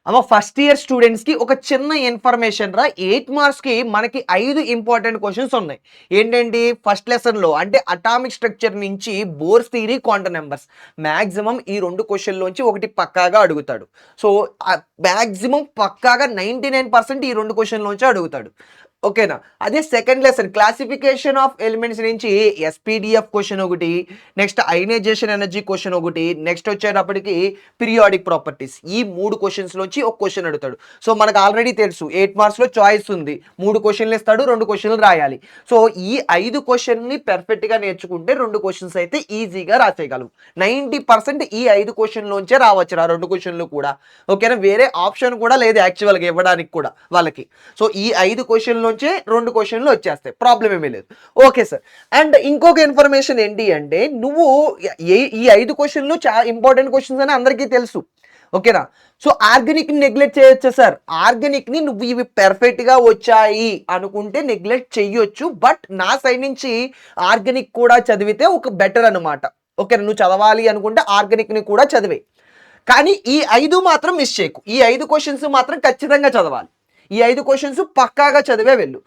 అమ్మ first year స్టూడెంట్స్కి ఒక చిన్న ఇన్ఫర్మేషన్ రా. 8 మార్క్స్కి మనకి 5 ఇంపార్టెంట్ క్వశ్చన్స్ ఉన్నాయి. ఏంటండి? ఫస్ట్ లెసన్లో అంటే అటామిక్ స్ట్రక్చర్ నుంచి Bohr's theory, quantum numbers maximum ఈ 2 క్వశ్చన్లోంచి ఒకటి పక్కాగా అడుగుతాడు. సో మ్యాక్సిమం పక్కాగా 99% ఈ 2 క్వశ్చన్లోంచి అడుగుతాడు. ఓకేనా? అదే second lesson classification of elements నుంచి ఎస్పీడిఎఫ్ క్వశ్చన్ ఒకటి, నెక్స్ట్ అయనైజేషన్ ఎనర్జీ క్వశ్చన్ ఒకటి, నెక్స్ట్ వచ్చేటప్పటికి పీరియాడిక్ ప్రాపర్టీస్. ఈ 3 క్వశ్చన్స్లోంచి ఒక క్వశ్చన్ అడుగుతాడు. సో మనకు ఆల్రెడీ తెలుసు 8 మార్క్స్లో చాయిస్ ఉంది. 3 క్వశ్చన్లు ఇస్తాడు, 2 క్వశ్చన్లు రాయాలి. సో ఈ 5 క్వశ్చన్ని పెర్ఫెక్ట్గా నేర్చుకుంటే 2 క్వశ్చన్స్ అయితే ఈజీగా రాసేయగలవు. 90% ఈ 5 క్వశ్చన్లోంచే రావచ్చు ఆ 2 క్వశ్చన్లు కూడా. ఓకేనా? వేరే ఆప్షన్ కూడా లేదు యాక్చువల్గా ఇవ్వడానికి కూడా వాళ్ళకి. సో ఈ 5 క్వశ్చన్లోంచే 2 క్వశ్చన్లు వచ్చేస్తాయి, ప్రాబ్లం ఏమీ లేదు. Okay sir. అండ్ ఇంకొక ఇన్ఫర్మేషన్ ఏంటి అంటే నువ్వు ఈ 5 క్వశ్చన్లు చాలా ఇంపార్టెంట్ క్వశ్చన్స్ అని అందరికీ తెలుసు. ఓకేనా? సో ఆర్గానిక్ ని నెగ్లెక్ట్ చేయొచ్చా సార్? ఆర్గానిక్ ని నువ్వు ఇవి పెర్ఫెక్ట్ గా వచ్చాయి అనుకుంటే నెగ్లెక్ట్ చెయ్యొచ్చు. బట్ నా సైడ్ నుంచి ఆర్గానిక్ కూడా చదివితే ఒక బెటర్ అనమాట. ఓకేనా? నువ్వు చదవాలి అనుకుంటే ఆర్గానిక్ ని కూడా చదివే, కానీ ఈ 5 మాత్రం మిస్ చేయకు. ఈ 5 క్వశ్చన్స్ మాత్రం ఖచ్చితంగా చదవాలి. ఈ 5 క్వశ్చన్స్ పక్కాగా చదివే వెళ్ళు.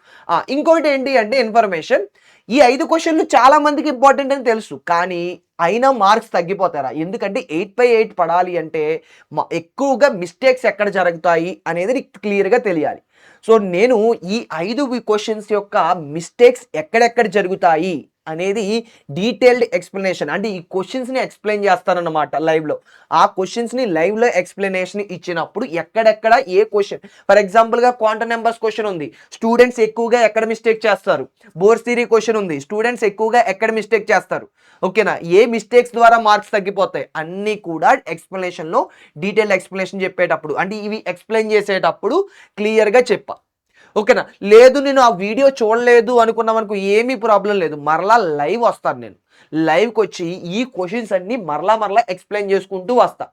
ఇంకోటి ఏంటి అంటే ఇన్ఫర్మేషన్, ఈ 5 క్వశ్చన్లు చాలా మందికి ఇంపార్టెంట్ అని తెలుసు, కానీ అయినా మార్క్స్ తగ్గిపోతారా? ఎందుకంటే 8/8 పడాలి అంటే ఎక్కువగా మిస్టేక్స్ ఎక్కడ జరుగుతాయి అనేది నీకు క్లియర్గా తెలియాలి. సో నేను ఈ 5 క్వశ్చన్స్ యొక్క మిస్టేక్స్ ఎక్కడెక్కడ జరుగుతాయి అనేది డీటెయిల్డ్ ఎక్స్ప్లెనేషన్, అంటే ఈ క్వశ్చన్స్ని ఎక్స్ప్లెయిన్ చేస్తానన్నమాట లైవ్లో. ఆ క్వశ్చన్స్ని లైవ్లో ఎక్స్ప్లెనేషన్ ఇచ్చినప్పుడు ఎక్కడెక్కడ ఏ క్వశ్చన్, ఫర్ ఎగ్జాంపుల్గా క్వాంటం నెంబర్స్ క్వశ్చన్ ఉంది, స్టూడెంట్స్ ఎక్కువగా ఎక్కడ మిస్టేక్ చేస్తారు. బోర్స్ థియరీ క్వశ్చన్ ఉంది, స్టూడెంట్స్ ఎక్కువగా ఎక్కడ మిస్టేక్ చేస్తారు. ఓకేనా? ఏ మిస్టేక్స్ ద్వారా మార్క్స్ తగ్గిపోతాయి అన్నీ కూడా ఎక్స్ప్లెనేషన్లో డీటెయిల్డ్ ఎక్స్ప్లెనేషన్ చెప్పేటప్పుడు, అంటే ఇవి ఎక్స్ప్లెయిన్ చేసేటప్పుడు క్లియర్గా చెప్పా. ఓకేనా? లేదు నేను ఆ వీడియో చూడలేదు అనుకున్నాం అనుకో, ఏమీ ప్రాబ్లం లేదు, మరలా లైవ్ వస్తాను నేను. లైవ్కి వచ్చి ఈ క్వశ్చన్స్ అన్ని మరలా ఎక్స్ప్లెయిన్ చేసుకుంటూ వస్తా.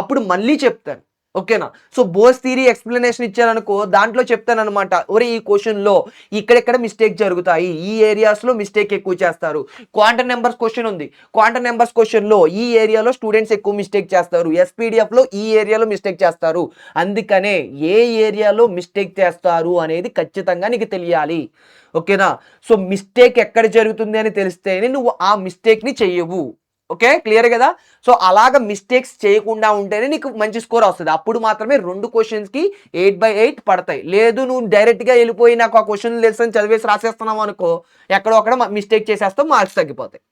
అప్పుడు మళ్ళీ చెప్తాను. ఓకేనా? సో బోర్స్ థియరీ ఎక్స్ప్లెనేషన్ ఇచ్చారనుకో, దాంట్లో చెప్తానమాట, ఒరే ఈ క్వశ్చన్లో ఇక్కడెక్కడ మిస్టేక్ జరుగుతాయి, ఈ ఏరియాస్లో మిస్టేక్ ఎక్కువ చేస్తారు. క్వాంటం నెంబర్స్ క్వశ్చన్ ఉంది, క్వాంటం నెంబర్స్ క్వశ్చన్లో ఈ ఏరియాలో స్టూడెంట్స్ ఎక్కువ మిస్టేక్ చేస్తారు, ఎస్పీడిఎఫ్లో ఈ ఏరియాలో మిస్టేక్ చేస్తారు. అందుకనే ఏ ఏరియాలో మిస్టేక్ చేస్తారు అనేది ఖచ్చితంగా నీకు తెలియాలి. ఓకేనా? సో మిస్టేక్ ఎక్కడ జరుగుతుంది అని తెలిస్తేనే నువ్వు ఆ మిస్టేక్ని చెయ్యవు. ఓకే, క్లియర్ కదా? సో అలాగ మిస్టేక్స్ చేయకుండా ఉంటేనే నీకు మంచి స్కోర్ వస్తుంది. అప్పుడు మాత్రమే 2 క్వశ్చన్స్కి 8/8 పడతాయి. లేదు నువ్వు డైరెక్ట్గా వెళ్ళిపోయి నాకు ఆ క్వశ్చన్ తెలుసు అని చదివేసి రాసేస్తున్నావు అనుకో, ఎక్కడో అక్కడ మిస్టేక్ చేసేస్తావు, మార్క్స్ తగ్గిపోతాయి.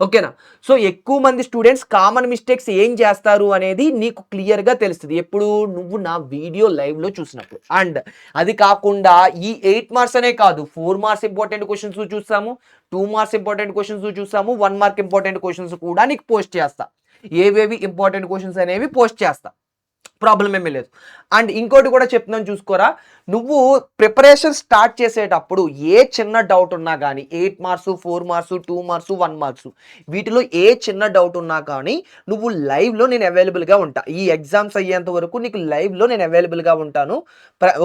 ఓకేనా? సో ఎక్కువ మంది స్టూడెంట్స్ కామన్ మిస్టేక్స్ ఏం చేస్తారు అనేది నీకు క్లియర్గా తెలుస్తుంది ఎప్పుడు నువ్వు నా వీడియో లైవ్లో చూసినప్పుడు. అండ్ అది కాకుండా ఈ 8 మార్క్స్ అనే కాదు, 4 మార్క్స్ ఇంపార్టెంట్ క్వశ్చన్స్ చూస్తాము, 2 మార్క్స్ ఇంపార్టెంట్ క్వశ్చన్స్ చూస్తాము, 1 మార్క్ ఇంపార్టెంట్ క్వశ్చన్స్ కూడా నీకు పోస్ట్ చేస్తా. ఏవేవి ఇంపార్టెంట్ క్వశ్చన్స్ అనేవి పోస్ట్ చేస్తా, ప్రాబ్లం ఏమీ లేదు. అండ్ ఇంకోటి కూడా చెప్తున్నాను చూసుకోరా, నువ్వు ప్రిపరేషన్ స్టార్ట్ చేసేటప్పుడు ఏ చిన్న డౌట్ ఉన్నా కానీ 8 మార్క్స్, 4 మార్క్స్, 2 మార్క్స్, 1 మార్క్స్ వీటిలో ఏ చిన్న డౌట్ ఉన్నా కానీ నువ్వు లైవ్లో నేను అవైలబుల్గా ఉంటా. ఈ ఎగ్జామ్స్ అయ్యేంత వరకు నీకు లైవ్లో నేను అవైలబుల్గా ఉంటాను.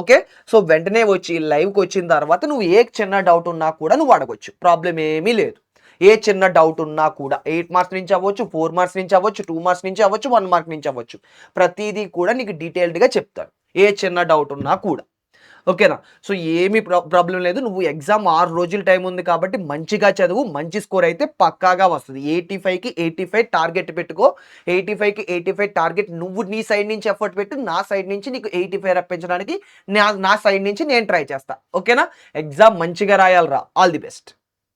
ఓకే? సో వెంటనే వచ్చి లైవ్కి వచ్చిన తర్వాత నువ్వు ఏ చిన్న డౌట్ ఉన్నా కూడా నువ్వు అడగొచ్చు, ప్రాబ్లం ఏమీ లేదు. ఏ చిన్న డౌట్ ఉన్నా కూడా 8 మార్క్స్ నుంచి అవ్వచ్చు, 4 మార్క్స్ నుంచి అవ్వచ్చు, 2 మార్క్స్ నుంచి అవ్వచ్చు, 1 మార్క్ నుంచి అవ్వచ్చు, ప్రతిదీ కూడా నీకు డీటెయిల్డ్గా చెప్తాను, ఏ చిన్న డౌట్ ఉన్నా కూడా. ఓకేనా? సో ఏమీ ప్రాబ్లం లేదు. నువ్వు ఎగ్జామ్ 6 రోజుల టైం ఉంది కాబట్టి మంచిగా చదువు, మంచి స్కోర్ అయితే పక్కాగా వస్తుంది. 85కి 85 టార్గెట్ పెట్టుకో. 85కి 85 టార్గెట్ నువ్వు నీ సైడ్ నుంచి ఎఫర్ట్ పెట్టు, నా సైడ్ నుంచి నీకు 85 రప్పించడానికి నా సైడ్ నుంచి నేను ట్రై చేస్తా. ఓకేనా? ఎగ్జామ్ మంచిగా రాయాలిరా. All the best.